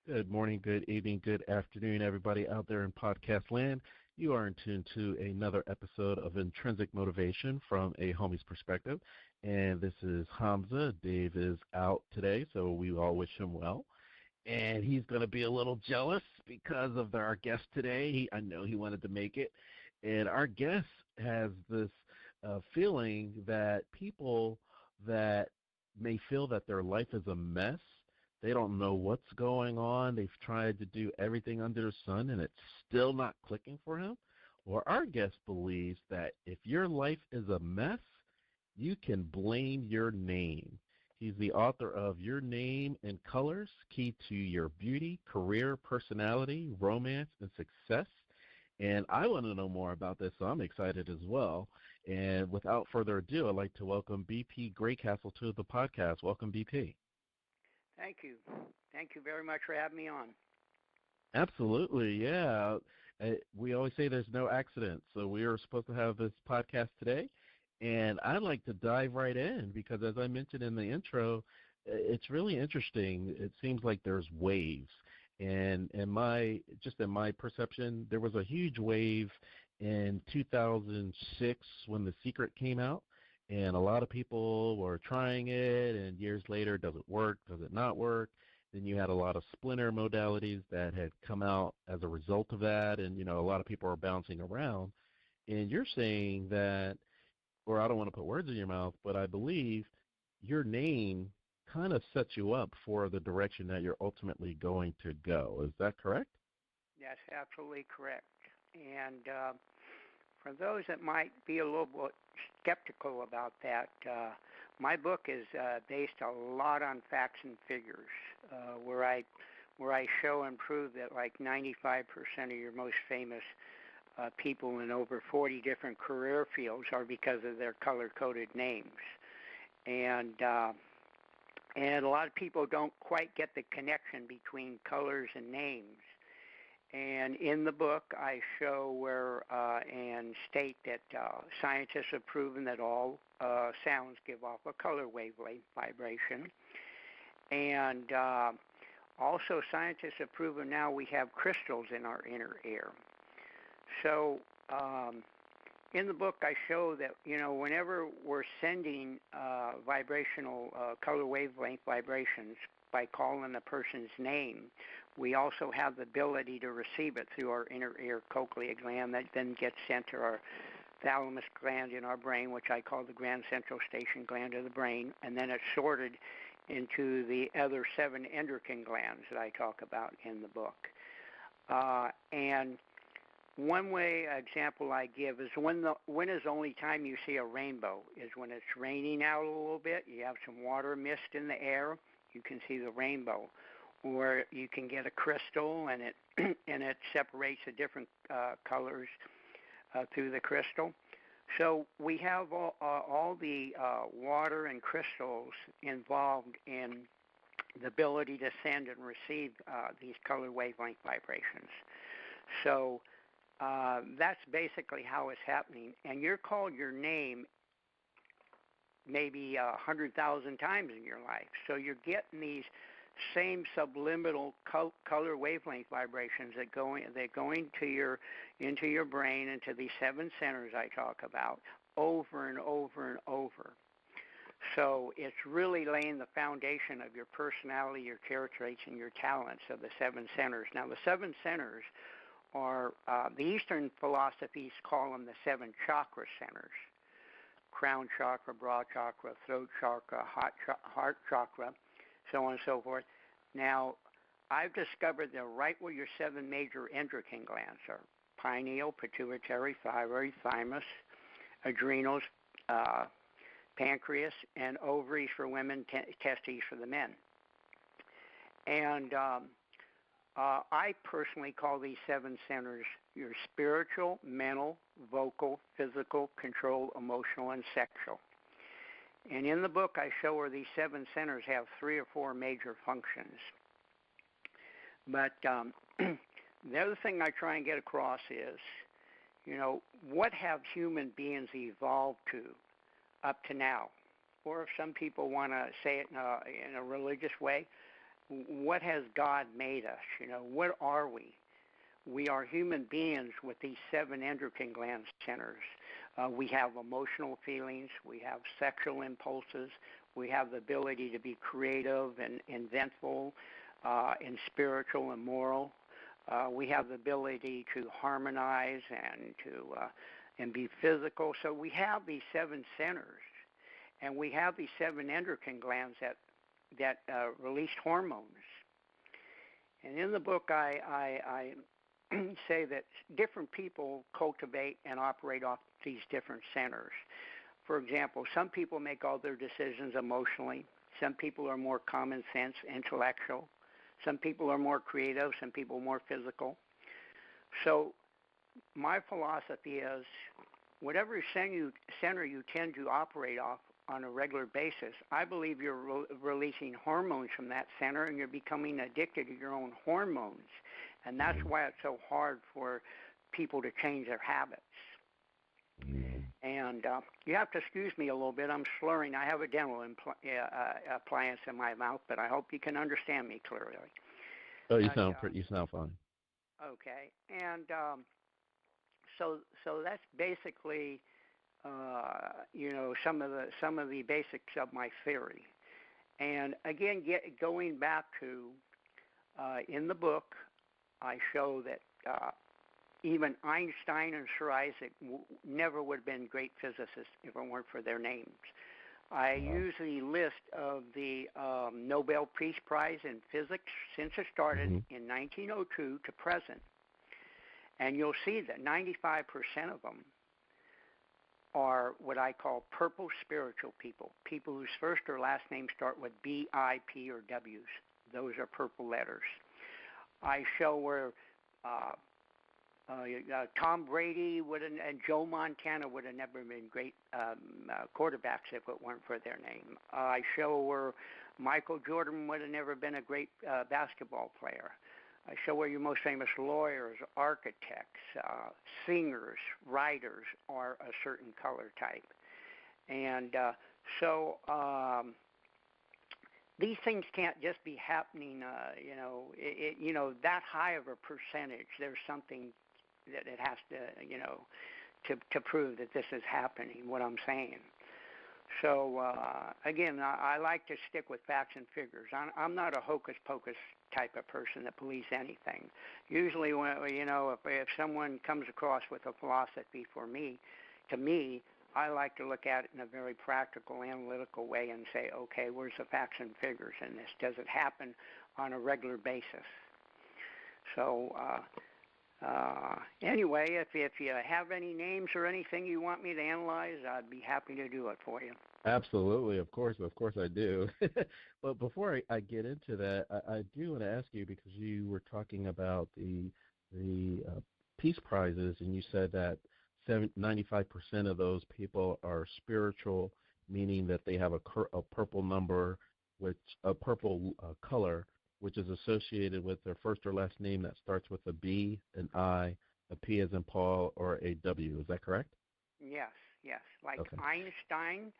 Good morning, good evening, good afternoon, everybody out there in podcast land. You are in tune to another episode of Intrinsic Motivation from a homie's perspective. And this is Hamza. Dave is out today, so we all wish him well. And he's going to be a little jealous because of our guest today. I know he wanted to make it. And our guest has this feeling that people that may feel that their life is a mess, they don't know what's going on. They've tried to do everything under the sun, and it's still not clicking for him. Or our guest believes that if your life is a mess, you can blame your name. He's the author of Your Name and Colors, Key to Your Beauty, Career, Personality, Romance, and Success. And I want to know more about this, so I'm excited as well. And without further ado, I'd like to welcome BP Greycastle to the podcast. Welcome, BP. Thank you. Thank you very much for having me on. Absolutely, yeah. We always say there's no accident, so we are supposed to have this podcast today, and I'd like to dive right in because, as I mentioned in the intro, it's really interesting. It seems like there's waves, and in my perception, there was a huge wave in 2006 when The Secret came out. And a lot of people were trying it, and years later, does it work, does it not work? Then you had a lot of splinter modalities that had come out as a result of that, and, a lot of people are bouncing around. And you're saying that, or I don't want to put words in your mouth, but I believe your name kind of sets you up for the direction that you're ultimately going to go. Is that correct? That's absolutely correct. And for those that might be a little bit skeptical about that, my book is based a lot on facts and figures, where I show and prove that like 95% of your most famous people in over 40 different career fields are because of their color-coded names. And a lot of people don't quite get the connection between colors and names. And in the book, I show where and state that scientists have proven that all sounds give off a color wavelength vibration. And also scientists have proven now we have crystals in our inner ear. So in the book, I show that, whenever we're sending vibrational color wavelength vibrations, by calling a person's name, we also have the ability to receive it through our inner ear cochlea gland that then gets sent to our thalamus gland in our brain, which I call the grand central station gland of the brain, and then it's sorted into the other 7 endocrine glands that I talk about in the book. And one example I give is when is the only time you see a rainbow is when it's raining out a little bit, you have some water mist in the air, you can see the rainbow, or you can get a crystal and it separates the different colors through the crystal. So we have all the water and crystals involved in the ability to send and receive these color wavelength vibrations. So that's basically how it's happening. And you're called your name maybe 100,000 times in your life. So you're getting these same subliminal color wavelength vibrations that go into your brain, into these 7 centers I talk about, over and over and over. So it's really laying the foundation of your personality, your character traits, and your talents of the 7 centers. Now, the 7 centers are, the Eastern philosophies call them the 7 chakra centers. Crown chakra, broad chakra, throat chakra, heart chakra, so on and so forth. Now, I've discovered they're right where your 7 major endocrine glands are: pineal, pituitary, thyroid, thymus, adrenals, pancreas, and ovaries for women, testes for the men. And I personally call these 7 centers your spiritual, mental, vocal, physical, control, emotional, and sexual. And in the book, I show where these 7 centers have 3 or 4 major functions. But the other thing I try and get across is, what have human beings evolved to up to now? Or if some people want to say it in a religious way, what has God made us? What are we? We are human beings with these 7 endocrine gland centers. We have emotional feelings. We have sexual impulses. We have the ability to be creative and inventful and spiritual and moral. We have the ability to harmonize and be physical. So we have these 7 centers, and we have these 7 endocrine glands that release hormones. And in the book, I say that different people cultivate and operate off these different centers. For example, some people make all their decisions emotionally. Some people are more common sense, intellectual. Some people are more creative. Some people more physical. So my philosophy is whatever center you tend to operate off on a regular basis, I believe you're releasing hormones from that center, and you're becoming addicted to your own hormones. And that's why it's so hard for people to change their habits. And you have to excuse me a little bit. I'm slurring. I have a dental appliance in my mouth, but I hope you can understand me clearly. Oh, you sound fine. Okay. And so that's basically some of the basics of my theory. And again, going back to in the book, I show that even Einstein and Sir Isaac never would have been great physicists if it weren't for their names. I use the list of the Nobel Peace Prize in Physics since it started in 1902 to present. And you'll see that 95% of them are what I call purple spiritual people, people whose first or last names start with B, I, P, or W's. Those are purple letters. I show where Tom Brady and Joe Montana would have never been great quarterbacks if it weren't for their name. I show where Michael Jordan would have never been a great basketball player. I show where your most famous lawyers, architects, singers, writers are a certain color type. And so these things can't just be happening, that high of a percentage. There's something that it has to, to prove that this is happening, what I'm saying. So, again, I like to stick with facts and figures. I'm not a hocus-pocus type of person that believes anything. Usually, if someone comes across with a philosophy to me, I like to look at it in a very practical, analytical way and say, okay, where's the facts and figures in this? Does it happen on a regular basis? So, anyway, if you have any names or anything you want me to analyze, I'd be happy to do it for you. Absolutely, of course I do. But before I get into that, I do want to ask you, because you were talking about the peace prizes, and you said that 95% of those people are spiritual, meaning that they have a purple number, a purple color, which is associated with their first or last name that starts with a B, an I, a P as in Paul, or a W. Is that correct? Yes. Like okay. Einstein,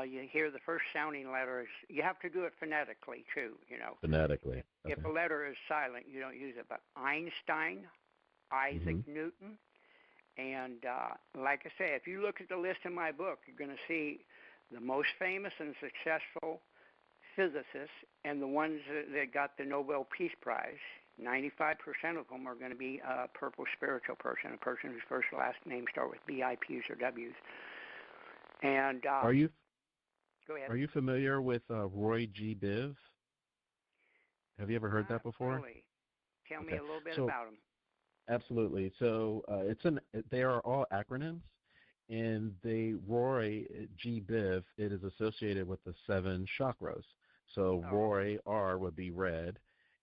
you hear the first sounding letters. You have to do it phonetically, too, Phonetically. If a letter is silent, you don't use it. But Einstein, Isaac Newton, and like I say, if you look at the list in my book, you're going to see the most famous and successful physicists and the ones that got the Nobel Peace Prize. 95% of them are going to be a purple spiritual person, a person whose first or last name start with B, I, P's, or W's. And go ahead. Are you familiar with Roygbiv? Have you ever heard that before? Really. Tell me a little bit about him. Absolutely. So they are all acronyms, and Roygbiv, it is associated with the 7 chakras. So Roy, R, would be red.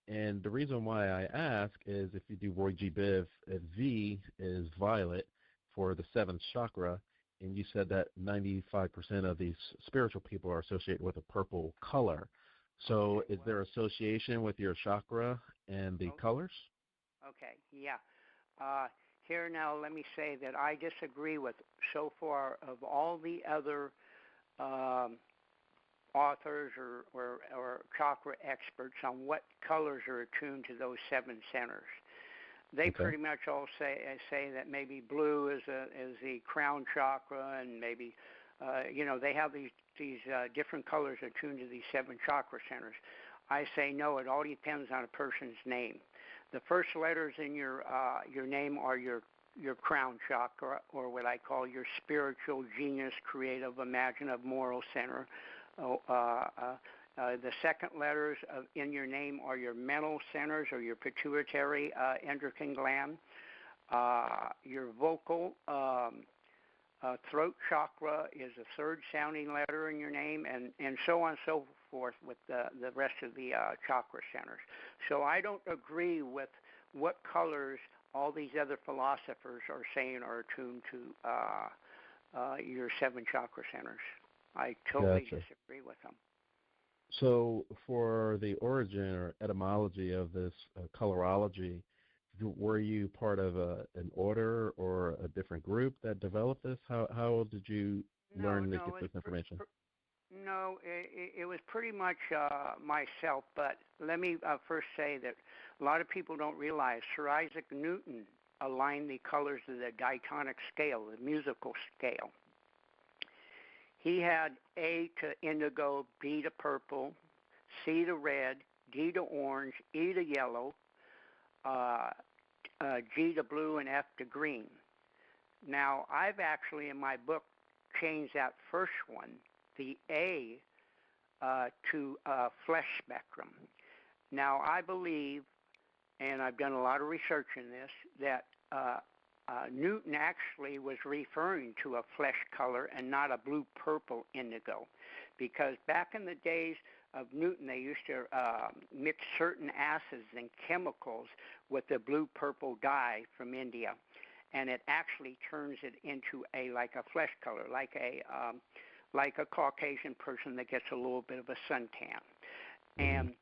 And the reason why I ask is if you do Roygbiv, V is violet for the 7th chakra, and you said that 95% of these spiritual people are associated with a purple color. So is there association with your chakra and the colors? Okay, yeah. Here now, let me say that I disagree with so far of all the other authors or chakra experts on what colors are attuned to those 7 centers. They pretty much all say that maybe blue is the crown chakra, and maybe they have these different colors attuned to these 7 chakra centers. I say no. It all depends on a person's name. The first letters in your name are your crown chakra, or what I call your spiritual, genius, creative, imaginative, moral center. The second letters in your name are your mental centers, or your pituitary endocrine gland. Your vocal throat chakra is the third sounding letter in your name, and so on and so forth with the rest of the chakra centers. So I don't agree with what colors all these other philosophers are saying are attuned to your 7 chakra centers. I totally disagree with them. So for the origin or etymology of this colorology, were you part of an order or a different group that developed this? How did you learn to get this information? No, it was pretty much myself, but let me first say that a lot of people don't realize Sir Isaac Newton aligned the colors of the diatonic scale, the musical scale. He had A to indigo, B to purple, C to red, D to orange, E to yellow, G to blue, and F to green. Now, I've actually in my book changed that first one, the A, to flesh spectrum. Now, I believe, and I've done a lot of research in this, that Newton actually was referring to a flesh color and not a blue-purple indigo, because back in the days of Newton, they used to mix certain acids and chemicals with the blue-purple dye from India, and it actually turns it into like a flesh color, like a Caucasian person that gets a little bit of a suntan. And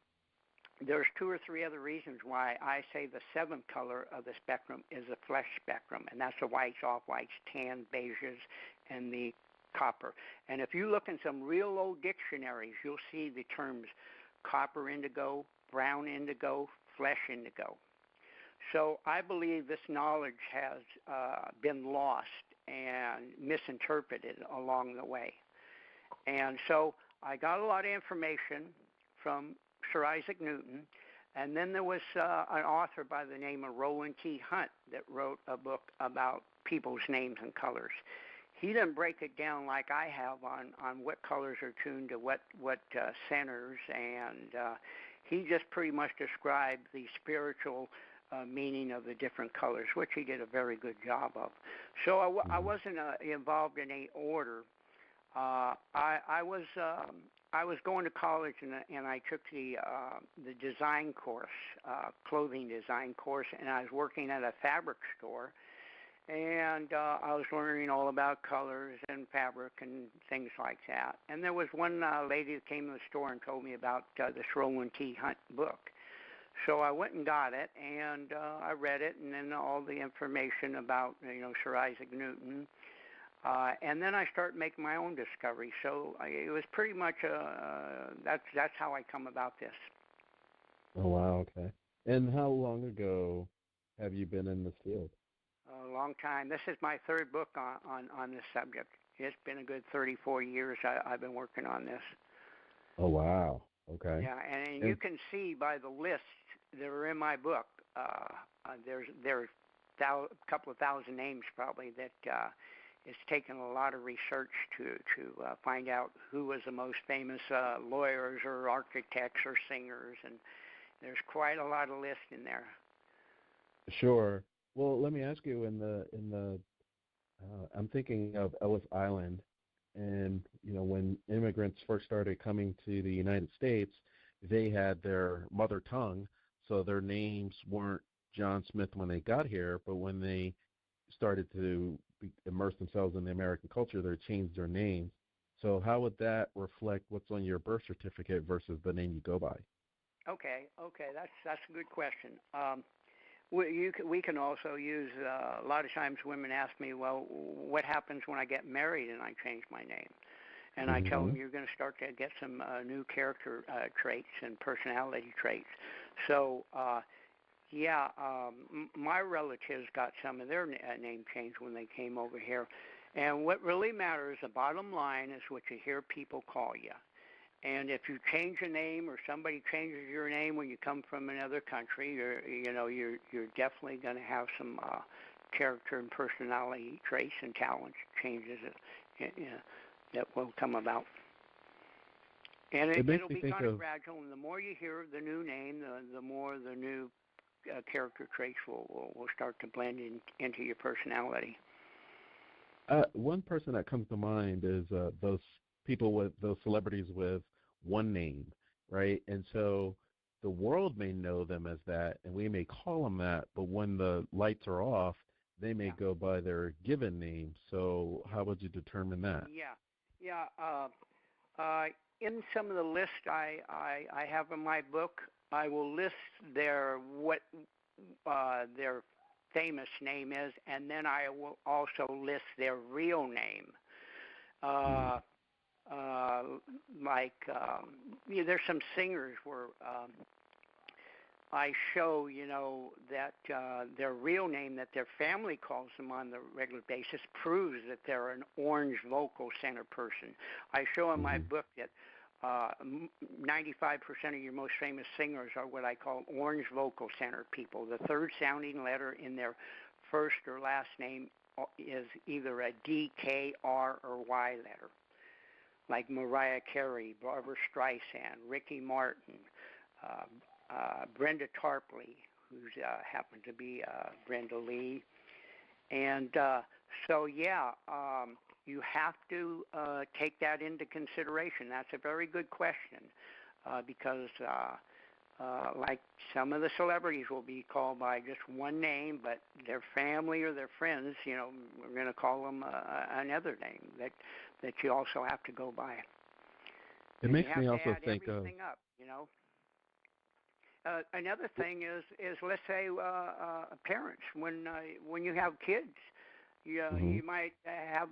there's 2 or 3 other reasons why I say the 7th color of the spectrum is a flesh spectrum, and that's the whites, off-whites, tan, beiges, and the copper. And if you look in some real old dictionaries, you'll see the terms copper indigo, brown indigo, flesh indigo. So I believe this knowledge has been lost and misinterpreted along the way. And so I got a lot of information from Sir Isaac Newton, and then there was an author by the name of Roland T. Hunt that wrote a book about people's names and colors. He didn't break it down like I have on what colors are tuned to what centers, and he just pretty much described the spiritual meaning of the different colors, which he did a very good job of. So I wasn't involved in any order. I was going to college, and I took the design course, clothing design course, and I was working at a fabric store, and I was learning all about colors and fabric and things like that. And there was one lady that came to the store and told me about this Roland T. Hunt book. So I went and got it, and I read it, and then all the information about Sir Isaac Newton. And then I started making my own discovery. So it was pretty much that's how I come about this. Oh, wow, okay. And how long ago have you been in this field? A long time. This is my 3rd book on this subject. It's been a good 34 years I've been working on this. Oh, wow. Okay. Yeah, and you can see by the lists that are in my book, there's a couple of thousand names probably that it's taken a lot of research to find out who was the most famous lawyers or architects or singers, and there's quite a lot of lists in there. Sure. Well, let me ask you, I'm thinking of Ellis Island, and when immigrants first started coming to the United States, they had their mother tongue, so their names weren't John Smith when they got here, but when they started to immerse themselves in the American culture, they changed their names. So how would that reflect what's on your birth certificate versus the name you go by? Okay, that's a good question. We can also use, a lot of times women ask me, well, what happens when I get married and I change my name? and I tell them you're going to start to get some new character traits and personality traits. So, my relatives got some of their name changed when they came over here. And what really matters, the bottom line, is what you hear people call you. And if you change a name or somebody changes your name when you come from another country, you're definitely going to have some character and personality traits and talent changes that will come about. And it'll be kind of gradual. And the more you hear the new name, the more the new character traits will start to blend into your personality. One person that comes to mind is those people with those celebrities with one name, right? And so the world may know them as that, and we may call them that, but when the lights are off, they may go by their given name. So how would you determine that? In some of the lists I have in my book, I will list their famous name is, and then I will also list their real name. There's some singers where I show, that their real name that their family calls them on the regular basis proves that they're an orange vocal center person. I show in my book that 95% of your most famous singers are what I call orange vocal center people. The third sounding letter in their first or last name is either a D, K, R, or Y letter, like Mariah Carey, Barbra Streisand, Ricky Martin, Brenda Tarpley, who's happened to be Brenda Lee. And you have to take that into consideration. That's a very good question because like some of the celebrities will be called by just one name, but their family or their friends, we're going to call them another name that you also have to go by. It makes me also think of another thing is let's say parents when you have kids, you might have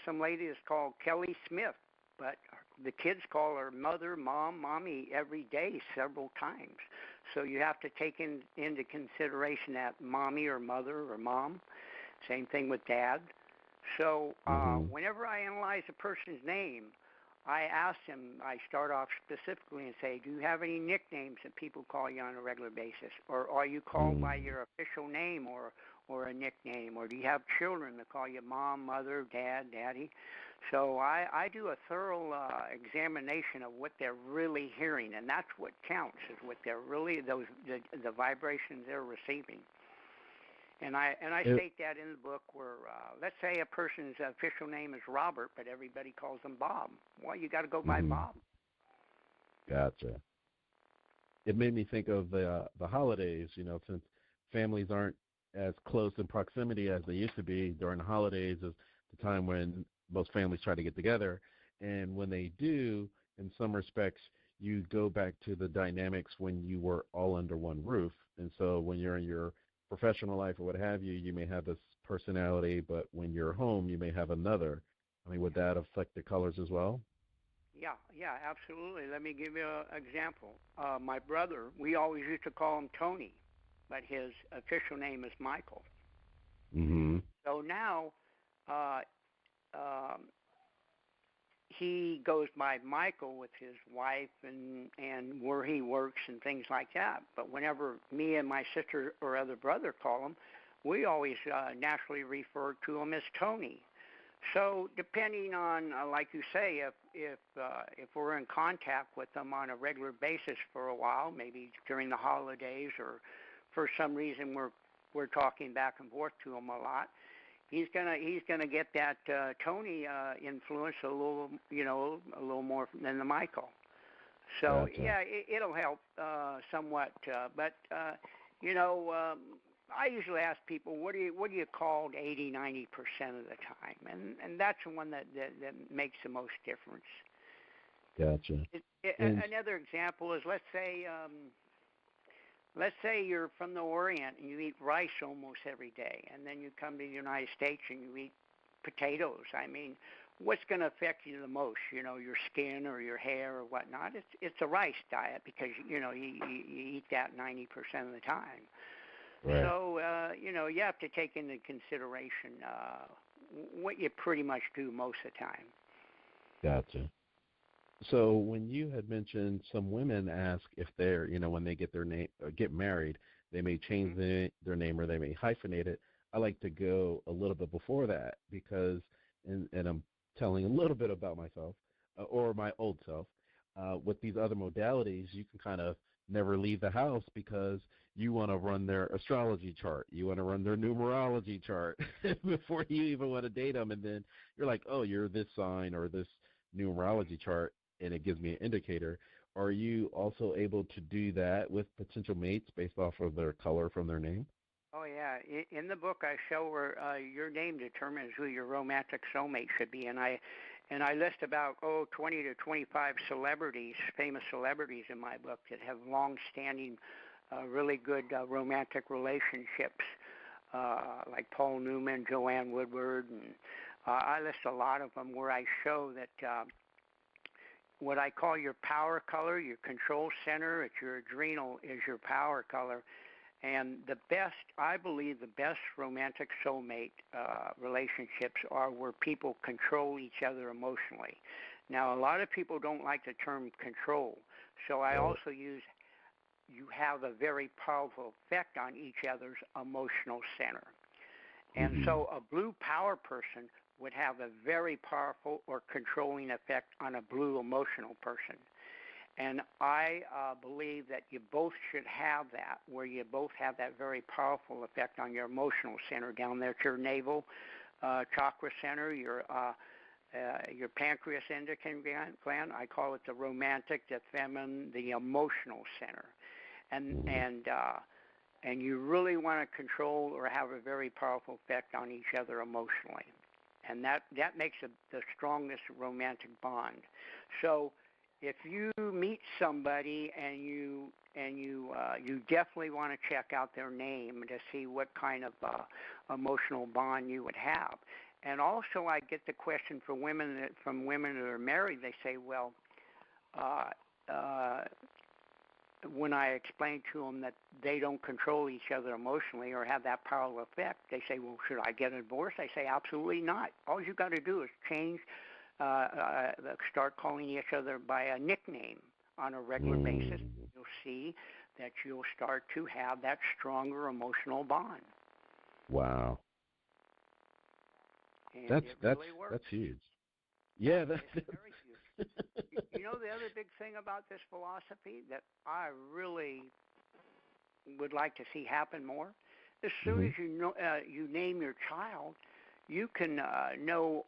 some lady that's called Kelly Smith, but the kids call her mother, mom, mommy every day several times. So you have to take into consideration that mommy or mother or mom. Same thing with dad. So whenever I analyze a person's name, I ask them, I start off specifically and say, do you have any nicknames that people call you on a regular basis? Or are you called by your official name or a nickname? Or do you have children that call you mom, mother, dad, daddy? So I do a thorough examination of what they're really hearing, and that's what counts, is what they're really, the vibrations they're receiving. And I state that in the book where, let's say a person's official name is Robert, but everybody calls him Bob. Well, you got to go by Bob. Gotcha. It made me think of the holidays, since families aren't as close in proximity as they used to be. During the holidays is the time when most families try to get together. And when they do, in some respects, you go back to the dynamics when you were all under one roof. And so when you're in your professional life or what have you, you may have this personality, but when you're home, you may have another. I mean, would that affect the colors as well? Yeah, absolutely. Let me give you an example. My brother, we always used to call him Tony, but his official name is Michael. So now he goes by Michael with his wife and where he works and things like that. But whenever me and my sister or other brother call him, we always naturally refer to him as Tony. So depending on, like you say, if we're in contact with them on a regular basis for a while, maybe during the holidays or for some reason we're talking back and forth to him a lot, he's gonna get that Tony influence a little more than the Michael. So gotcha. It'll help somewhat. But I usually ask people, what are you called 80-90% of the time, and that's the one that makes the most difference. Gotcha. Another example is let's say you're from the Orient and you eat rice almost every day, and then you come to the United States and you eat potatoes. I mean, what's going to affect you the most? Your skin or your hair or whatnot. It's a rice diet because you eat that 90% of the time. Right. So you have to take into consideration what you pretty much do most of the time. Gotcha. So when you had mentioned some women ask if they're, when they get their name, get married, they may change their name or they may hyphenate it. I like to go a little bit before that because, and I'm telling a little bit about myself or my old self. With these other modalities, you can kind of never leave the house because you want to run their astrology chart. You want to run their numerology chart before you even want to date them. And then you're like, oh, you're this sign or this numerology chart, and it gives me an indicator. Are you also able to do that with potential mates based off of their color from their name? Oh, yeah. In the book, I show where your name determines who your romantic soulmate should be, and I list about 20 to 25 celebrities, famous celebrities in my book that have long-standing, really good romantic relationships, like Paul Newman, Joanne Woodward, and I list a lot of them where I show that what I call your power color, your control center at your adrenal is your power color. And I believe the best romantic soulmate relationships are where people control each other emotionally. Now, a lot of people don't like the term control, so I also use you have a very powerful effect on each other's emotional center. And so a blue power person would have a very powerful or controlling effect on a blue emotional person. And I believe that you both should have that, where you both have that very powerful effect on your emotional center down there at your navel chakra center, your pancreas endocrine gland. I call it the romantic, the feminine, the emotional center. And you really want to control or have a very powerful effect on each other emotionally. And that makes the strongest romantic bond. So if you meet somebody and you definitely want to check out their name to see what kind of emotional bond you would have. And also, I get the question from women that are married. They say, well, when I explain to them that they don't control each other emotionally or have that powerful effect, they say, well, should I get a divorce? I say, absolutely not. All you got to do is change. Start calling each other by a nickname on a regular basis. You'll see that you'll start to have that stronger emotional bond. Wow. And that's really works. That's huge. Yeah, it's very huge. The other big thing about this philosophy that I really would like to see happen more, as soon as you name your child, you can know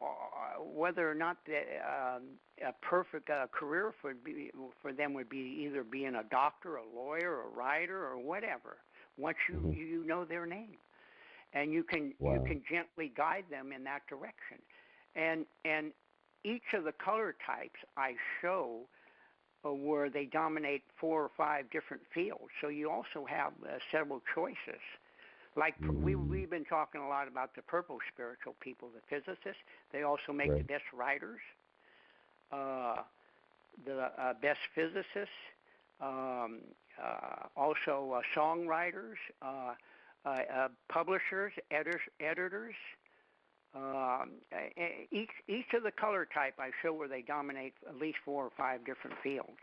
whether or not a perfect career for them would be either being a doctor, a lawyer, a writer, or whatever. Once you know their name, and you can gently guide them in that direction, and each of the color types I show where they dominate 4 or 5 different fields. So you also have several choices. Like we've been talking a lot about the purple spiritual people, the physicists. They also make the best writers, the best physicists, also songwriters, publishers, editors. Each of the color type I show where they dominate at least 4 or 5 different fields.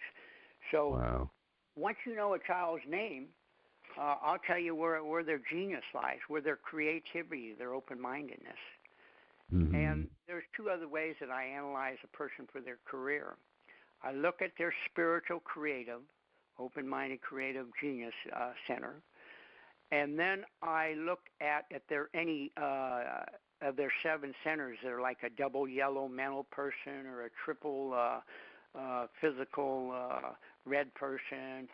So once you know a child's name, I'll tell you where their genius lies, where their creativity, their open-mindedness. And there's 2 other ways that I analyze a person for their career. I look at their spiritual creative, open-minded creative genius center, and then I look at if there are any of their 7 centers that are like a double yellow mental person or a triple physical red person.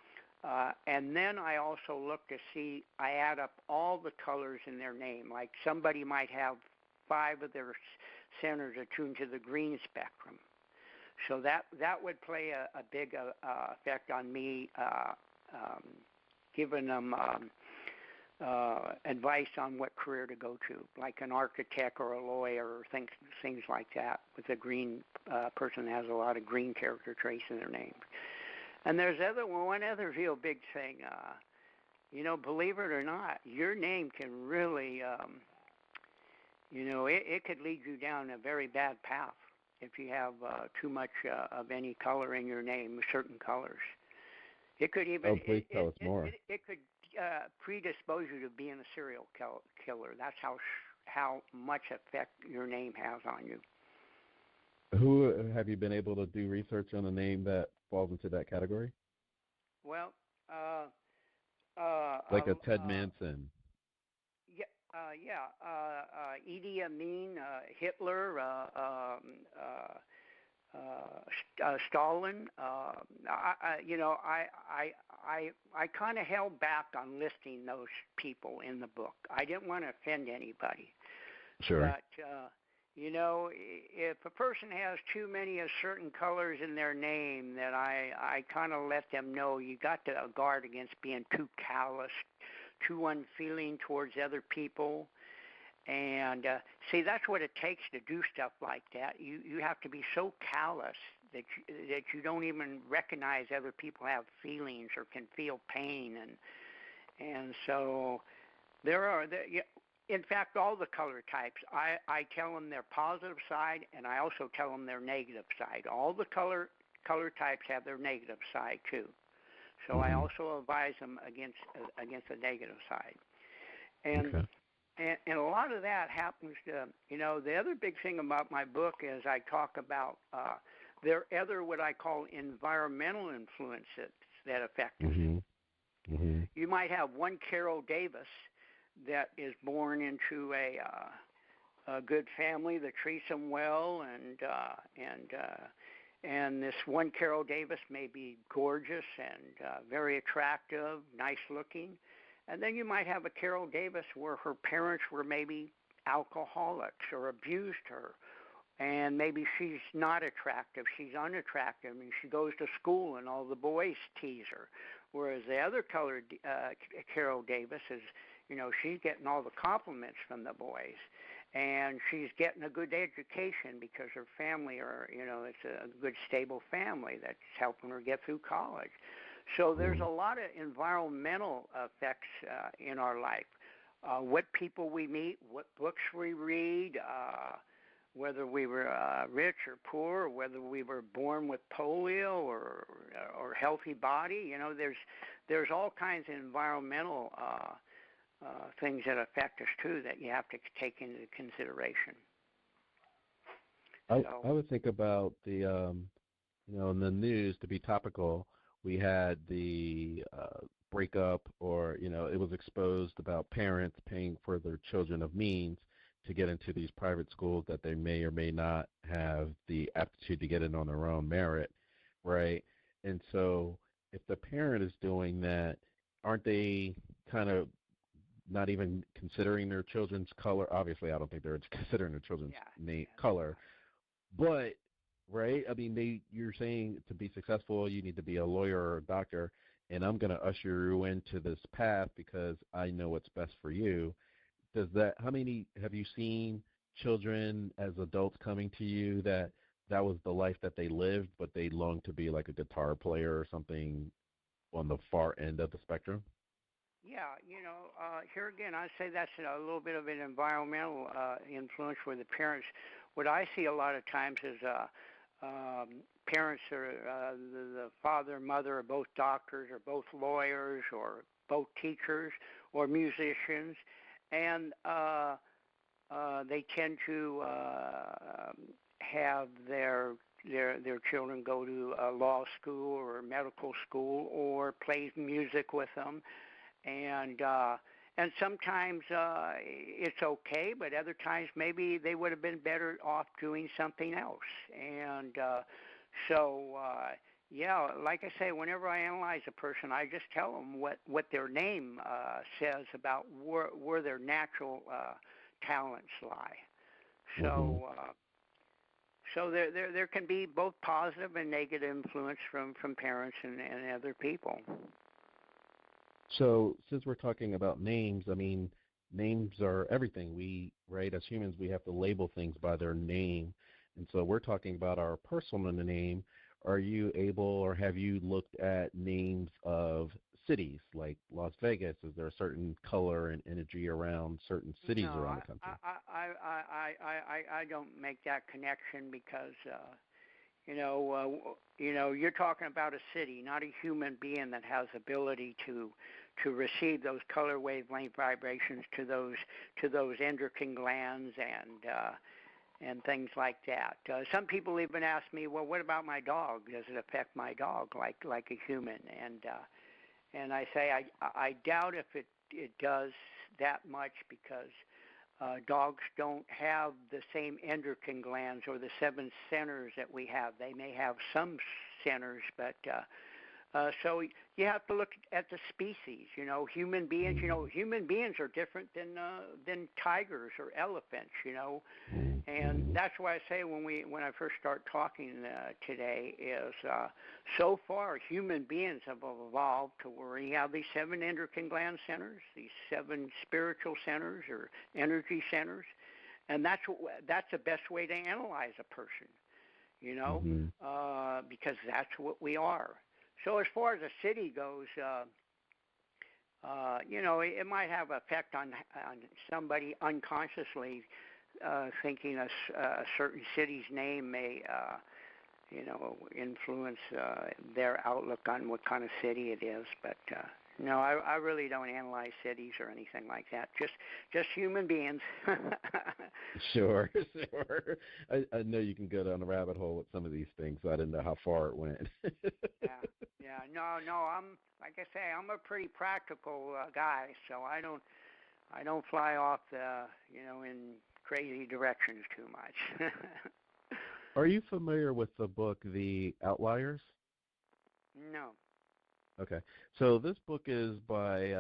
And then I also look to see, I add up all the colors in their name. Like somebody might have 5 of their centers attuned to the green spectrum. So that would play a big effect on me, giving them advice on what career to go to, like an architect or a lawyer or things like that, with a green person that has a lot of green character traits in their name. And there's one other real big thing. Believe it or not, your name can really, it could lead you down a very bad path if you have too much of any color in your name, certain colors. It could even please tell us more. It could predispose you to being a serial killer. That's how much effect your name has on you. Who have you been able to do research on a name that falls into that category? Well, like a Ted Manson. Idi Amin, Hitler, Stalin. I kind of held back on listing those people in the book. I didn't want to offend anybody. Sure. But if a person has too many of certain colors in their name, then I kind of let them know you got to guard against being too callous, too unfeeling towards other people. And see, that's what it takes to do stuff like that. You have to be so callous that you don't even recognize other people have feelings or can feel pain, and so in fact, all the color types, I tell them their positive side, and I also tell them their negative side. All the color types have their negative side too. So I also advise them against the negative side. And okay. And a lot of that happens to, the other big thing about my book is I talk about there are other what I call environmental influences that affect us. Mm-hmm. You might have one Carol Davis that is born into a good family that treats them well, and this one Carol Davis may be gorgeous and very attractive, nice looking. And then you might have a Carol Davis where her parents were maybe alcoholics or abused her, and maybe she's not attractive, she's unattractive, and she goes to school and all the boys tease her. Whereas the other colored Carol Davis is, she's getting all the compliments from the boys, and she's getting a good education because her family it's a good stable family that's helping her get through college. So there's a lot of environmental effects in our life. What people we meet, what books we read, whether we were rich or poor, or whether we were born with polio or healthy body. There's all kinds of environmental things that affect us too that you have to take into consideration. I would think about the in the news, to be topical. We had the breakup, or, it was exposed about parents paying for their children of means to get into these private schools that they may or may not have the aptitude to get in on their own merit, right? And so if the parent is doing that, aren't they kind of not even considering their children's color? Obviously, I don't think they're considering their children's color, but right? I mean, you're saying to be successful, you need to be a lawyer or a doctor, and I'm going to usher you into this path because I know what's best for you. How many have you seen children as adults coming to you that was the life that they lived, but they longed to be like a guitar player or something on the far end of the spectrum? Yeah, here again, I say that's a little bit of an environmental influence with the parents. What I see a lot of times is parents are the father and mother are both doctors or both lawyers or both teachers or musicians, and they tend to have their children go to law school or medical school or play music with them, and sometimes it's okay, but other times maybe they would have been better off doing something else. And like I say, whenever I analyze a person, I just tell them what their name says about where their natural talents lie. So there can be both positive and negative influence from parents and other people. So since we're talking about names, I mean, names are everything. Right, as humans, we have to label things by their name. And so we're talking about our personal name. Are you able or have you looked at names of cities like Las Vegas? Is there a certain color and energy around certain cities No, around the country? I don't make that connection because you're talking about a city, not a human being that has ability to receive those color wavelength vibrations to those endocrine glands and things like that. Some people even ask me, well, what about my dog? Does it affect my dog like a human? And I say I doubt if it does that much because dogs don't have the same endocrine glands or the 7 centers that we have. They may have some centers, but so you have to look at the species. Human beings. Human beings are different than tigers or elephants. And that's why I say when I first start talking today is so far human beings have evolved to where we have these 7 endocrine gland centers, these 7 spiritual centers or energy centers, and that's the best way to analyze a person, because that's what we are. So as far as a city goes, it might have an effect on somebody unconsciously. Thinking a certain city's name may, influence their outlook on what kind of city it is. But no, I really don't analyze cities or anything like that. Just human beings. Sure. I know you can go down a rabbit hole with some of these things. So I didn't know how far it went. Yeah. No. I'm like I say, I'm a pretty practical guy, so I don't fly off in crazy directions too much. Are you familiar with the book The Outliers? No. Okay. So this book is by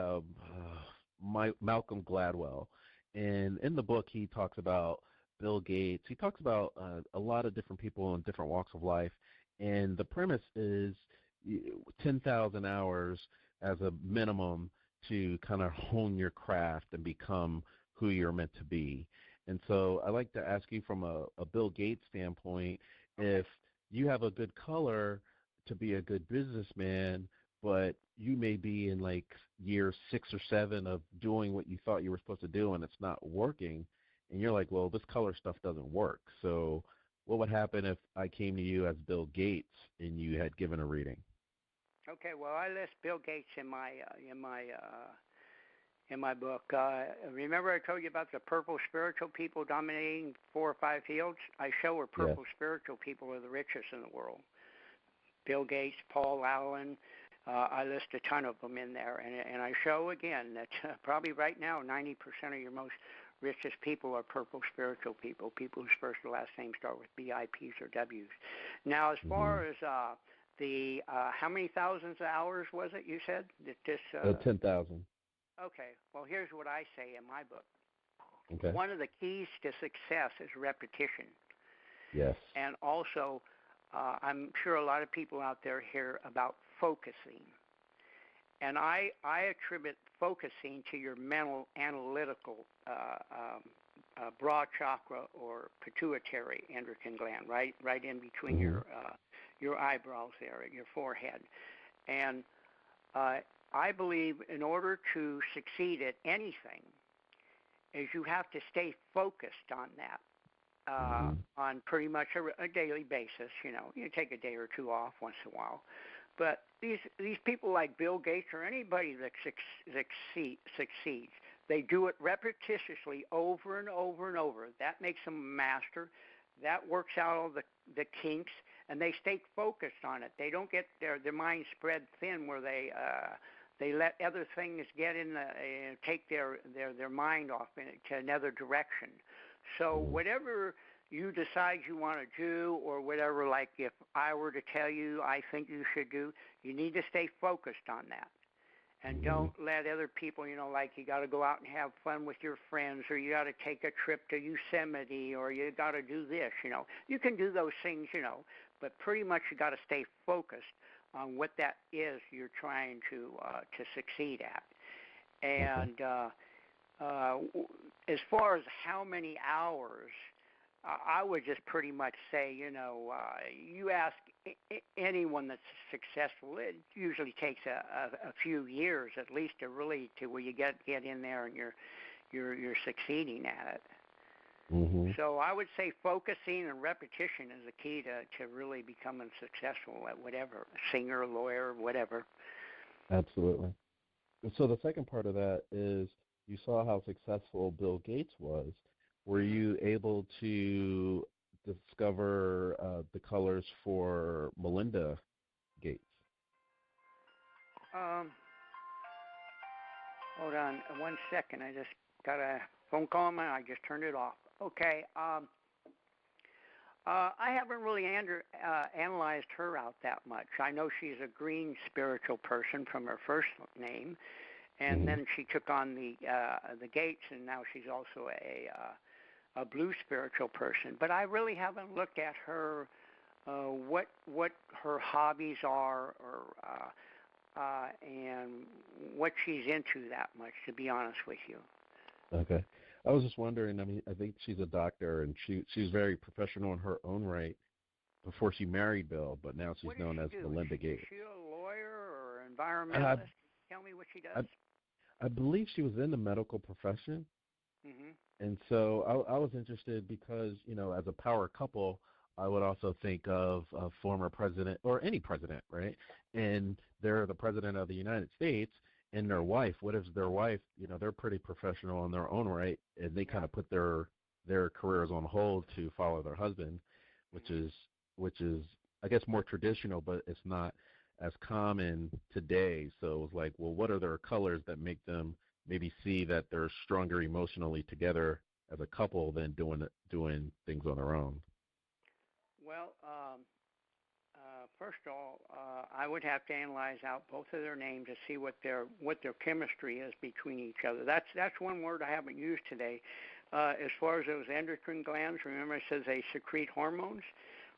Malcolm Gladwell. And in the book, he talks about Bill Gates. He talks about a lot of different people in different walks of life. And the premise is 10,000 hours as a minimum to kind of hone your craft and become who you're meant to be. And so I like to ask you from a Bill Gates standpoint, if you have a good color to be a good businessman, but you may be in like year 6 or 7 of doing what you thought you were supposed to do and it's not working, and you're like, well, this color stuff doesn't work. So what would happen if I came to you as Bill Gates and you had given a reading? Okay, well, I list Bill Gates in my book. Remember I told you about the purple spiritual people dominating 4 or 5 fields? I show where purple spiritual people are the richest in the world. Bill Gates, Paul Allen, I list a ton of them in there. And I show, again, that probably right now 90% of your most richest people are purple spiritual people, people whose first or last name start with BIPs or Ws. Now, as far as the how many thousands of hours was it you said? That this 10,000. Okay, well, here's what I say in my book. Okay. One of the keys to success is repetition. Yes. And also, I'm sure a lot of people out there hear about focusing. And I attribute focusing to your mental analytical broad chakra or pituitary endocrine gland, right in between your eyebrows there at your forehead. And I believe in order to succeed at anything is you have to stay focused on that on pretty much a daily basis. You take a day or 2 off once in a while. But these people like Bill Gates or anybody that succeeds, they do it repetitiously over and over and over. That makes them a master. That works out all the kinks, and they stay focused on it. They don't get their mind spread thin where they let other things get in take their mind off to another direction. So whatever you decide you want to do or whatever, like if I were to tell you I think you should do, you need to stay focused on that. And don't let other people, like you got to go out and have fun with your friends, or you got to take a trip to Yosemite, or you got to do this, You can do those things, but pretty much you got to stay focused on what that is you're trying to succeed at. And as far as how many hours, I would just pretty much say, you ask anyone that's successful, it usually takes a few years at least to where you get in there and you're succeeding at it. Mm-hmm. So I would say focusing and repetition is the key to really becoming successful at whatever, singer, lawyer, whatever. Absolutely. So the second part of that is you saw how successful Bill Gates was. Were you able to discover the colors for Melinda Gates? Hold on 1 second. I just got a phone call on I just turned it off. Okay. I haven't really analyzed her out that much. I know she's a green spiritual person from her first name, and then she took on the Gates, and now she's also a blue spiritual person. But I really haven't looked at her, what her hobbies are, or and what she's into that much, to be honest with you. Okay. I was just wondering, I think she's a doctor, and she's very professional in her own right before she married Bill, but now she's known as Melinda Gates. Is she a lawyer or environmentalist? Tell me what she does. I believe she was in the medical profession. Mm-hmm. And so I was interested because, as a power couple, I would also think of a former president or any president, right? And they're the president of the United States, and their wife. What if their wife, they're pretty professional in their own right, and they kind of put their careers on hold to follow their husband, which is I guess more traditional, but it's not as common today. So it was like, well, what are their colors that make them maybe see that they're stronger emotionally together as a couple than doing things on their own? Well, first of all, I would have to analyze out both of their names to see what their chemistry is between each other. That's one word I haven't used today. As far as those endocrine glands, remember it says they secrete hormones.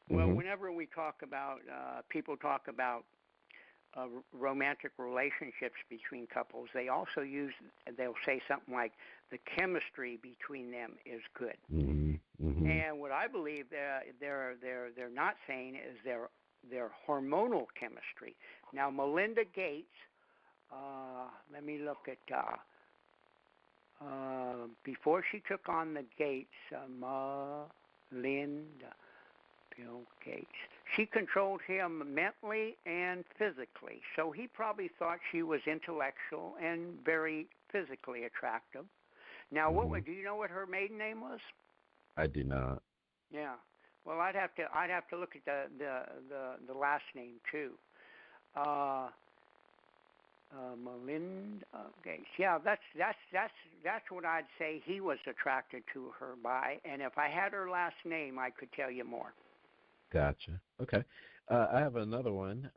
Well, whenever we talk about people talk about romantic relationships between couples, they'll say something like the chemistry between them is good. And what I believe they're not saying is their hormonal chemistry. Now, Melinda Gates, let me look at before she took on the Gates, Melinda Bill Gates. She controlled him mentally and physically, so he probably thought she was intellectual and very physically attractive. Now, do you know what her maiden name was? I do not. Yeah. Well, I'd have to look at the last name too. Melinda Gates. Yeah, that's what I'd say he was attracted to her by. And if I had her last name, I could tell you more. Gotcha. Okay. I have another one.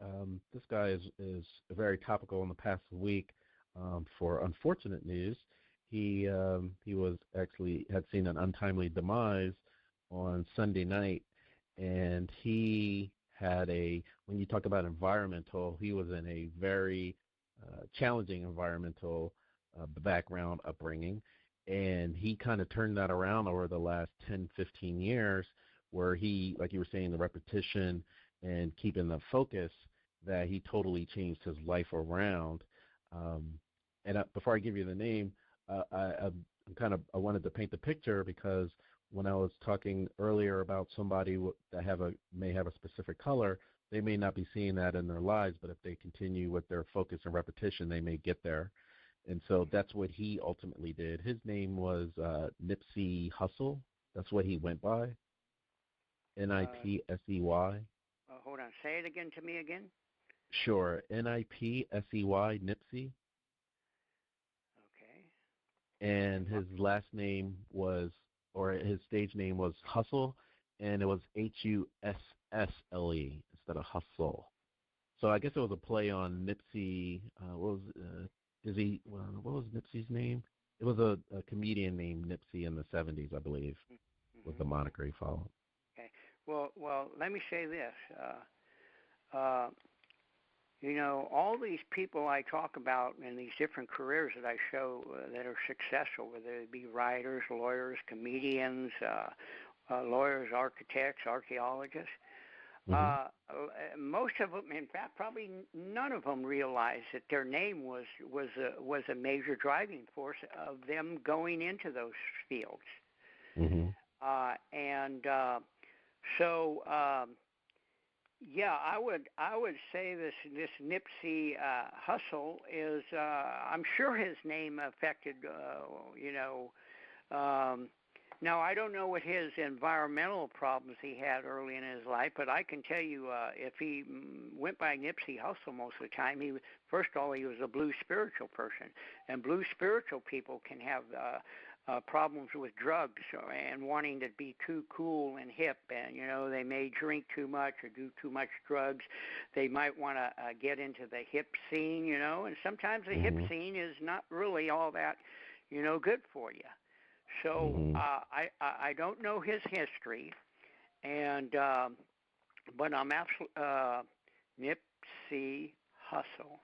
This guy is very topical in the past week for unfortunate news. He was actually had seen an untimely demise on Sunday night, and he had when you talk about environmental, he was in a very challenging environmental background upbringing, and he kind of turned that around over the last 10, 15 years, where he, like you were saying, the repetition and keeping the focus, that he totally changed his life around. And before I give you the name, I wanted to paint the picture, because when I was talking earlier about somebody that may have a specific color, they may not be seeing that in their lives, but if they continue with their focus and repetition, they may get there. And so that's what he ultimately did. His name was Nipsey Hussle. That's what he went by. Nipsey. Hold on. Say it again to me again. Sure. Nipsey, Nipsey. Okay. And his last name was, or his stage name was Hustle, and it was Hussle instead of Hustle. So I guess it was a play on Nipsey. What was Nipsey's name? It was a comedian named Nipsey in the 70s, I believe, was the moniker he followed. Okay. Well, let me say this. all these people I talk about in these different careers that I show that are successful, whether it be writers, lawyers, comedians, lawyers, architects, archaeologists, most of them, in fact, probably none of them realized that their name was a major driving force of them going into those fields. Yeah, I would say this Nipsey Hussle is. I'm sure his name affected. Now I don't know what his environmental problems he had early in his life, but I can tell you if he went by Nipsey Hussle most of the time, first of all he was a blue spiritual person, and blue spiritual people can have problems with drugs and wanting to be too cool and hip, and they may drink too much or do too much drugs. They might want to get into the hip scene, and sometimes the hip scene is not really all that good for you. So I don't know his history, and but I'm absolutely Nipsey Hussle.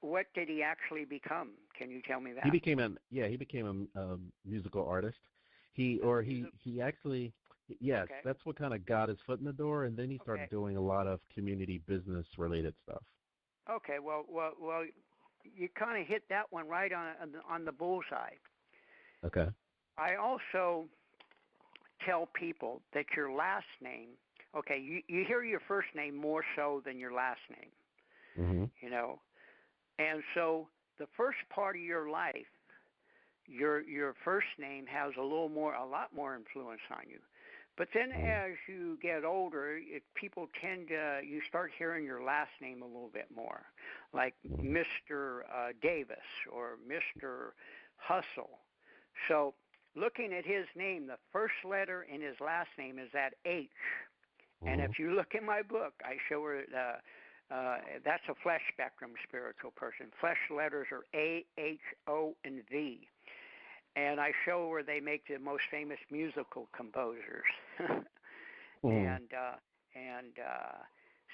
What did he actually become? Can you tell me that? He became a musical artist. He actually, yes, okay. That's what kind of got his foot in the door, and then he started doing a lot of community business related stuff. Okay, well, you kind of hit that one right on the bullseye. Okay. I also tell people that your last name, you hear your first name more so than your last name. And so the first part of your life, your first name has a lot more influence on you. But then as you get older, you start hearing your last name a little bit more, like Mr. Davis or Mr. Hussle. So looking at his name, the first letter in his last name is that H. And if you look in my book, I show her that's a flesh spectrum spiritual person. Flesh letters are A, H, O, and V. And I show where they make the most famous musical composers. And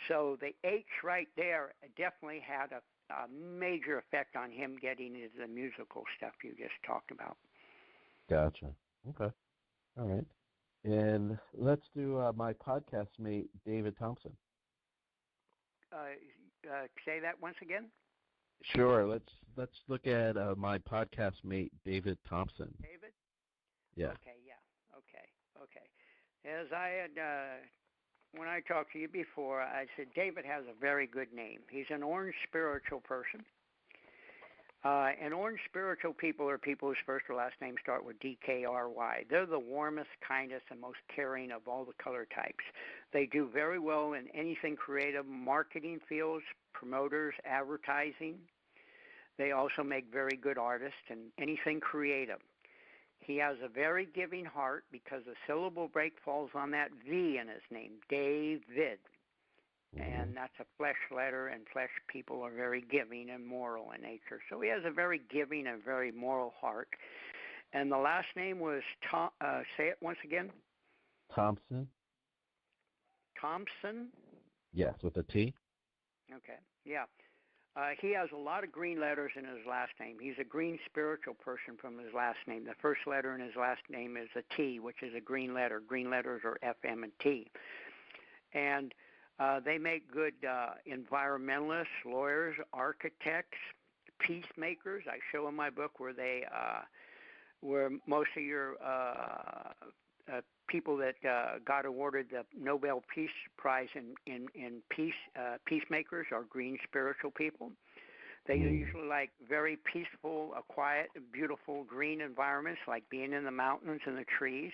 so the H right there definitely had a major effect on him getting into the musical stuff you just talked about. Gotcha. Okay. All right. And let's do my podcast mate, David Thompson. Say that once again? Sure. Let's look at my podcast mate, David Thompson. David? Yeah. Okay, yeah. Okay. As I had, when I talked to you before, I said David has a very good name. He's an orange spiritual person. And orange spiritual people are people whose first or last name start with DKRY. They're the warmest, kindest, and most caring of all the color types. They do very well in anything creative, marketing fields, promoters, advertising. They also make very good artists and anything creative. He has a very giving heart because the syllable break falls on that V in his name, David. And that's a flesh letter, and flesh people are very giving and moral in nature. So he has a very giving and very moral heart. And the last name was say it once again. Thompson. Thompson? Yes, with a T. Okay, yeah. He has a lot of green letters in his last name. He's a green spiritual person from his last name. The first letter in his last name is a T, which is a green letter. Green letters are F, M, and T. And they make good environmentalists, lawyers, architects, peacemakers. I show in my book where most of your people that got awarded the Nobel Peace Prize in peacemakers are green spiritual people. They usually like very peaceful, quiet, beautiful green environments, like being in the mountains and the trees.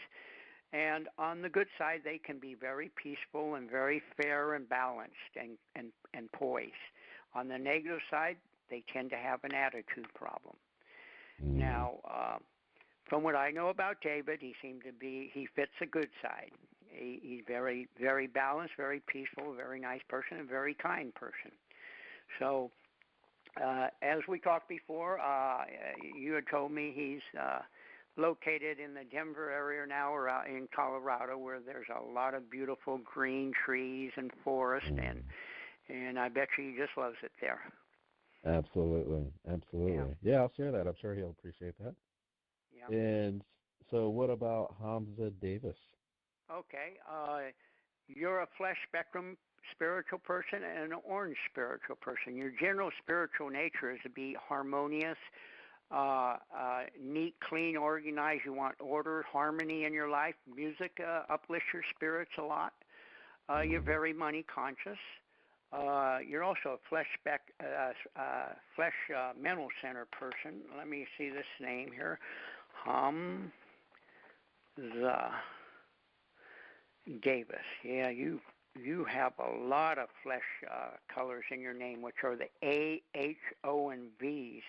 And on the good side, they can be very peaceful and very fair and balanced and poised. On the negative side, they tend to have an attitude problem. Now, from what I know about David, he fits the good side. He's very, very balanced, very peaceful, very nice person, and very kind person. So, as we talked before, you had told me he's located in the Denver area now, or out in Colorado, where there's a lot of beautiful green trees and forest, and I bet you he just loves it there. Absolutely. Yeah, I'll share that. I'm sure he'll appreciate that. Yeah. And so what about Hamza Davis? Okay. You're a flesh spectrum spiritual person and an orange spiritual person. Your general spiritual nature is to be harmonious, neat, clean, organized. You want order, harmony in your life. Music uplifts your spirits a lot. You're very money conscious. You're also a flesh mental center person. Let me see this name here. Hamza Davis. Yeah, you have a lot of flesh colors in your name, which are the A, H, O, and V's.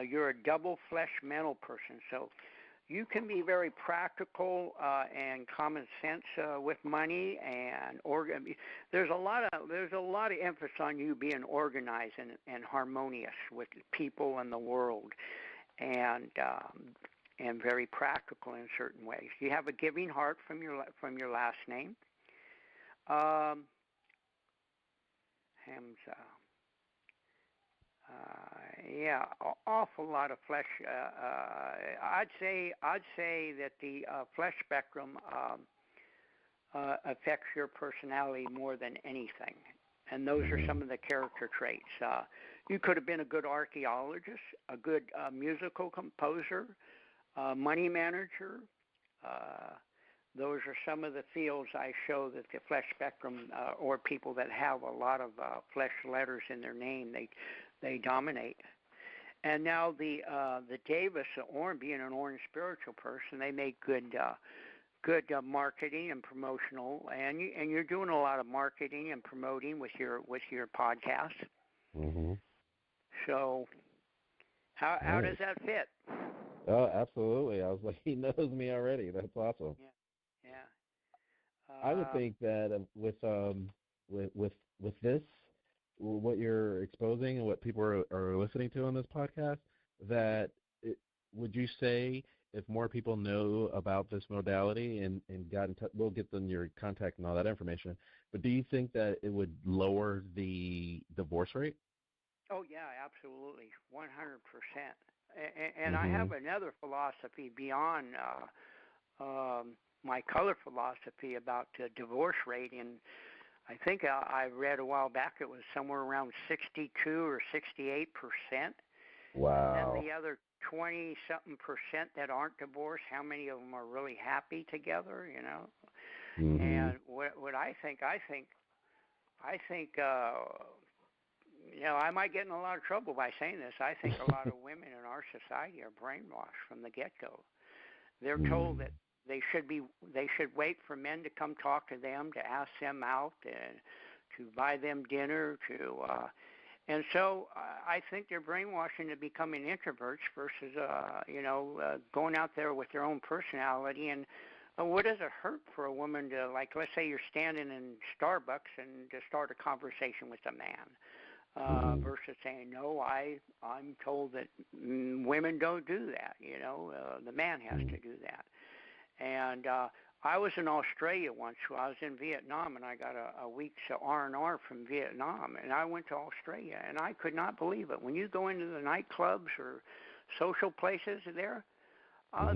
You're a double flesh mental person, so you can be very practical and common sense with money and there's a lot of emphasis on you being organized and harmonious with people and the world, and very practical in certain ways. You have a giving heart from your last name. Hamza. Yeah, awful lot of flesh. I'd say that the flesh spectrum affects your personality more than anything, and those are some of the character traits. You could have been a good archaeologist, a good musical composer, money manager. Those are some of the fields I show that the flesh spectrum, or people that have a lot of flesh letters in their name, they dominate. And now the Davis, being an orange spiritual person, they make good marketing and promotional, and you're doing a lot of marketing and promoting with your podcast. Mm-hmm. So how does that fit? Oh, absolutely. I was like, he knows me already. That's awesome. Yeah. I would think that with this, what you're exposing and what people are listening to on this podcast, would you say if more people know about this modality and got in touch, we'll get them your contact and all that information, but do you think that it would lower the divorce rate? Oh, yeah, absolutely, 100%. And I have another philosophy beyond my color philosophy about the divorce rate. And I think I read a while back it was somewhere around 62 or 68%. Wow. And the other 20-something% that aren't divorced, how many of them are really happy together, you know? Mm-hmm. And what I think, you know, I might get in a lot of trouble by saying this. I think a lot of women in our society are brainwashed from the get-go. They're told that they should wait for men to come talk to them, to ask them out, and to buy them dinner, and so I think they're brainwashed into becoming introverts versus going out there with their own personality. And what does it hurt for a woman to, like, let's say you're standing in Starbucks and to start a conversation with a man, versus saying, no, I'm told that women don't do that, the man has to do that. And I was in Australia once. I was in Vietnam, and I got a week's R&R from Vietnam, and I went to Australia, and I could not believe it. When you go into the nightclubs or social places there,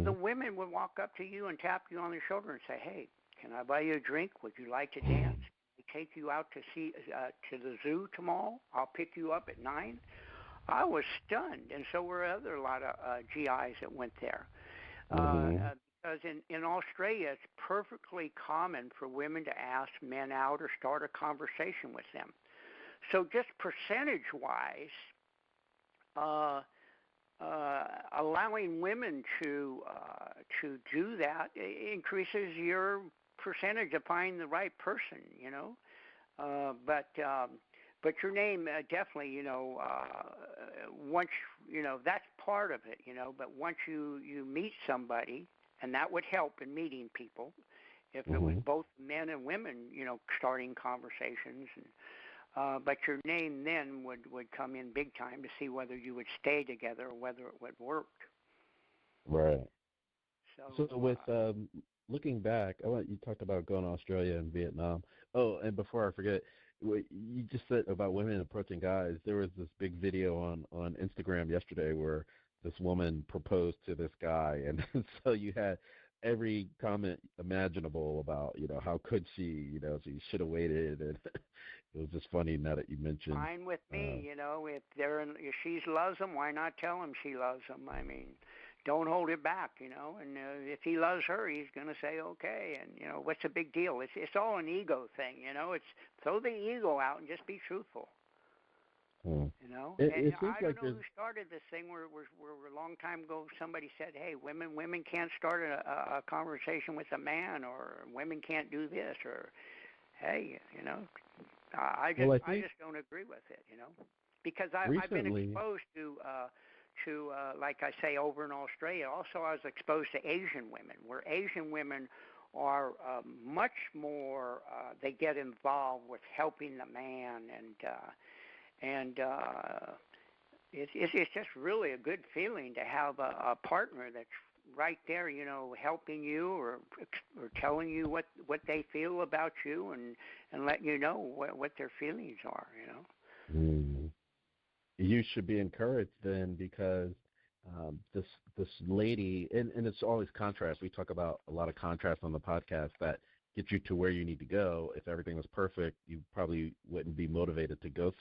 the women would walk up to you and tap you on the shoulder and say, hey, can I buy you a drink? Would you like to dance? Can I take you out to see to the zoo tomorrow? I'll pick you up at 9. I was stunned, and so were a lot of GIs that went there. Because in Australia, it's perfectly common for women to ask men out or start a conversation with them. So just percentage-wise, allowing women to do that increases your percentage of finding the right person, But your name definitely, once, that's part of it, But once you meet somebody, and that would help in meeting people, if it was both men and women, starting conversations. But your name then would come in big time to see whether you would stay together or whether it would work. Right. So with looking back, you talked about going to Australia and Vietnam. Oh, and before I forget, what you just said about women approaching guys, there was this big video on Instagram yesterday where this woman proposed to this guy, and so you had every comment imaginable about, how could she, she should have waited, and it was just funny now that you mentioned. Fine with me, if she loves him, why not tell him she loves him? I mean, don't hold it back, and if he loves her, he's going to say okay, and what's the big deal? It's all an ego thing, it's throw the ego out and just be truthful. It seems I don't like know who started this thing where a long time ago somebody said, hey, women can't start a conversation with a man, or women can't do this, or hey, I just don't agree with it, because I've been exposed to like I say, over in Australia. Also, I was exposed to Asian women, where Asian women are much more, they get involved with helping the man, and it's just really a good feeling to have a partner that's right there, helping you or telling you what they feel about you, and letting you know what their feelings are, You should be encouraged then, because this lady, and it's always contrast. We talk about a lot of contrast on the podcast that get you to where you need to go. If everything was perfect, you probably wouldn't be motivated to go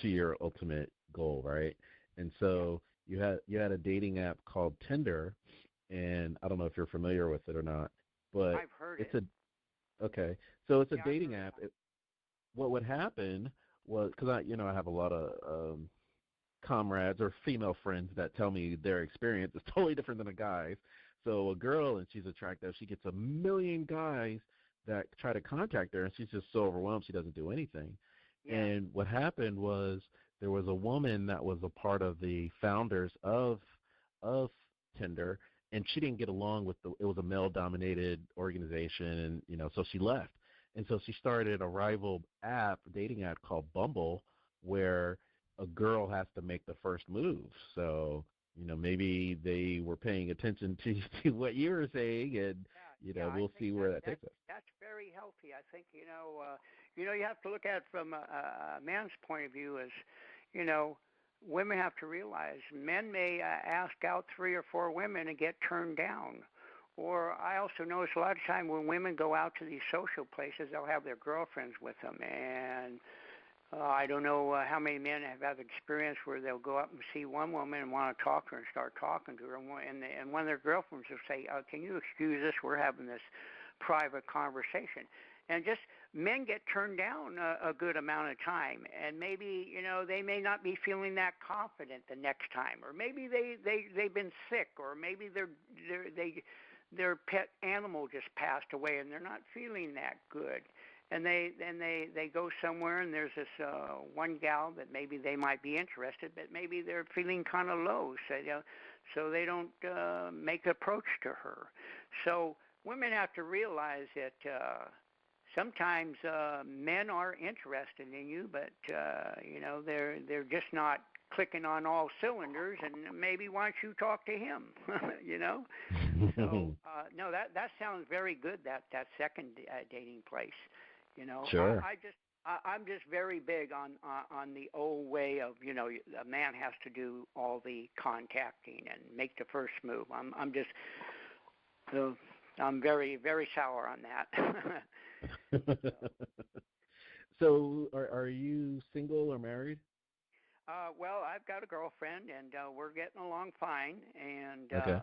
to your ultimate goal, right? And so you had a dating app called Tinder, and I don't know if you're familiar with it or not, but I've heard it's it. Okay, so it's a dating app. What would happen was, because I have a lot of comrades or female friends that tell me their experience is totally different than a guy's. So a girl, and she's attractive, she gets 1 million guys that try to contact her, and she's just so overwhelmed she doesn't do anything. Yeah. And what happened was there was a woman that was a part of the founders of Tinder, and she didn't get along with it was a male-dominated organization, and so she left. And so she started a rival dating app called Bumble, where a girl has to make the first move. So, maybe they were paying attention to what you were saying, and we'll see where that takes us. That's very healthy. I think you have to look at it from a man's point of view. As women have to realize men may ask out 3 or 4 women and get turned down. Or I also notice a lot of time when women go out to these social places, they'll have their girlfriends with them, and I don't know how many men have had experience where they'll go up and see one woman and want to talk to her and start talking to her, and one of their girlfriends will say, can you excuse us? We're having this private conversation. And just men get turned down a good amount of time, and maybe they may not be feeling that confident the next time, or maybe they've been sick, or maybe their pet animal just passed away and they're not feeling that good. And they go somewhere, and there's this one gal that maybe they might be interested, but maybe they're feeling kind of low, so they don't make approach to her. So women have to realize that sometimes men are interested in you, but they're just not clicking on all cylinders, and maybe why don't you talk to him? So no, that sounds very good. That second dating place. Sure. I'm just very big on the old way of a man has to do all the contacting and make the first move. I'm very, very sour on that. So are you single or married? Well, I've got a girlfriend, and we're getting along fine, and okay.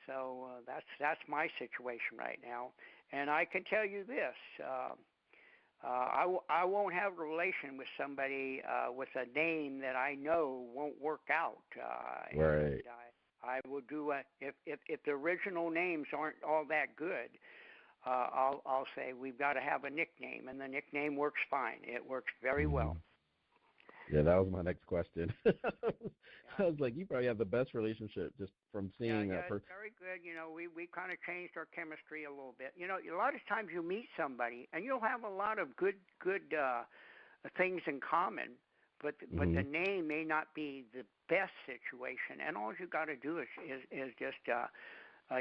So that's my situation right now. And I can tell you this. I won't have a relation with somebody with a name that I know won't work out. Right. And I will do if the original names aren't all that good. I'll say we've got to have a nickname, and the nickname works fine. It works very well. Yeah, that was my next question. I was like, you probably have the best relationship just from seeing that person. Yeah, it's very good. We kind of changed our chemistry a little bit. A lot of times you meet somebody, and you'll have a lot of good things in common, but the name may not be the best situation. And all you got to do is just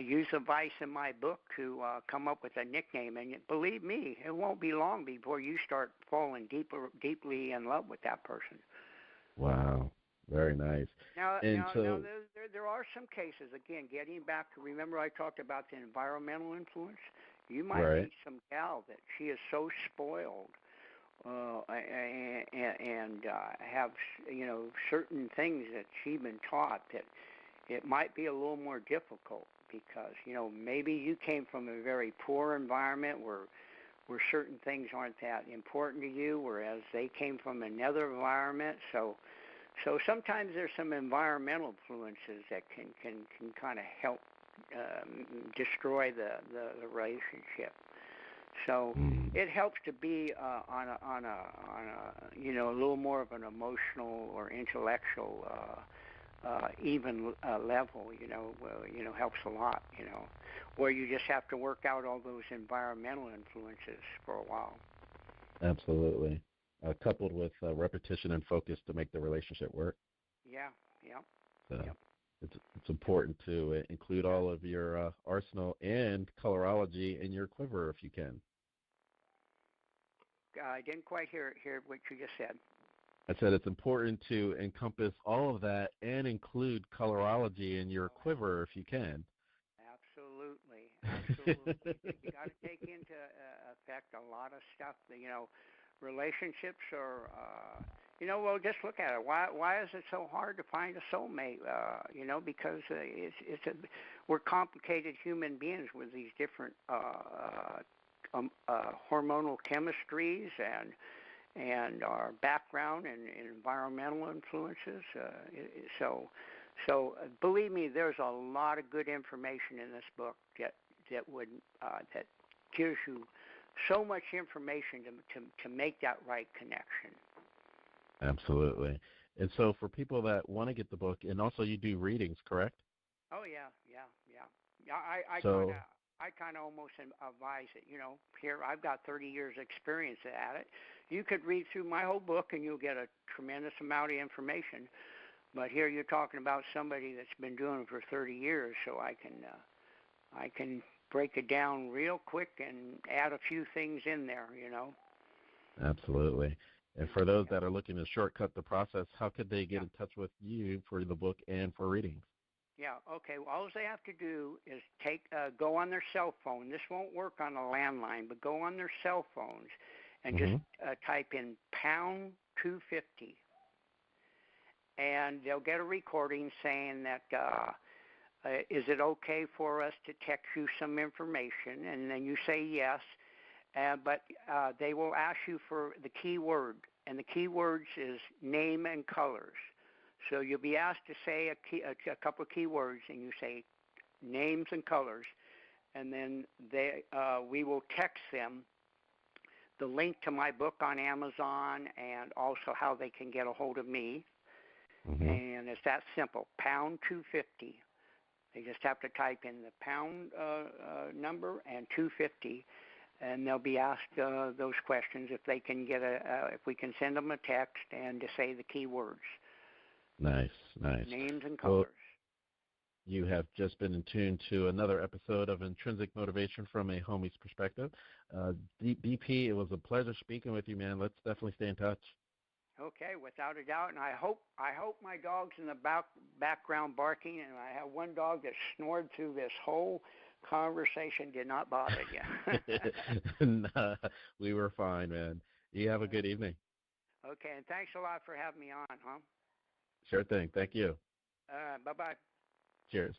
use a vice in my book to come up with a nickname. And believe me, it won't be long before you start falling deeply in love with that person. Wow. Very nice. Now there are some cases, again, getting back to, remember I talked about the environmental influence? You might meet some gal that she is so spoiled and have, certain things that she's been taught that it might be a little more difficult because, maybe you came from a very poor environment where certain things aren't that important to you, whereas they came from another environment. So sometimes there's some environmental influences that can kind of help destroy the relationship. So it helps to be on a a little more of an emotional or intellectual even level. Helps a lot. Where you just have to work out all those environmental influences for a while. Absolutely. Coupled with repetition and focus to make the relationship work. Yeah. So it's important to include all of your arsenal and colorology in your quiver if you can. I didn't quite hear what you just said. I said it's important to encompass all of that and include colorology in your quiver if you can. Absolutely. You got to take into effect a lot of stuff. Relationships are, well, just look at it. Why is it so hard to find a soulmate? Because we're complicated human beings with these different hormonal chemistries and our background and environmental influences. So believe me, there's a lot of good information in this book that gives you so much information to make that right connection. Absolutely. And so for people that want to get the book, and also you do readings, correct? Oh, yeah. I kind of almost advise it. Here I've got 30 years experience at it. You could read through my whole book and you'll get a tremendous amount of information. But here you're talking about somebody that's been doing it for 30 years, so I can break it down real quick and add a few things in there, Absolutely. And for those that are looking to shortcut the process, how could they get in touch with you for the book and for readings? Yeah, okay. Well, all they have to do is go on their cell phone. This won't work on a landline, but go on their cell phones and just type in pound 250. And they'll get a recording saying that, is it okay for us to text you some information? And then you say yes. But they will ask you for the key word, and the key words is name and colors. So you'll be asked to say a couple of key words, and you say names and colors, and then we will text them the link to my book on Amazon and also how they can get a hold of me. And it's that simple, pound 250. They just have to type in the pound number and 250, and they'll be asked those questions if they can get if we can send them a text and to say the key words. Nice. Names and colors. Well, you have just been in tune to another episode of Intrinsic Motivation from a Homie's Perspective. BP, it was a pleasure speaking with you, man. Let's definitely stay in touch. Okay, without a doubt. And I hope my dog's in the background barking, and I have one dog that snored through this whole conversation, did not bother you. Nah, we were fine, man. You have a good evening. Okay, and thanks a lot for having me on, huh? Sure thing. Thank you. Bye-bye. Cheers.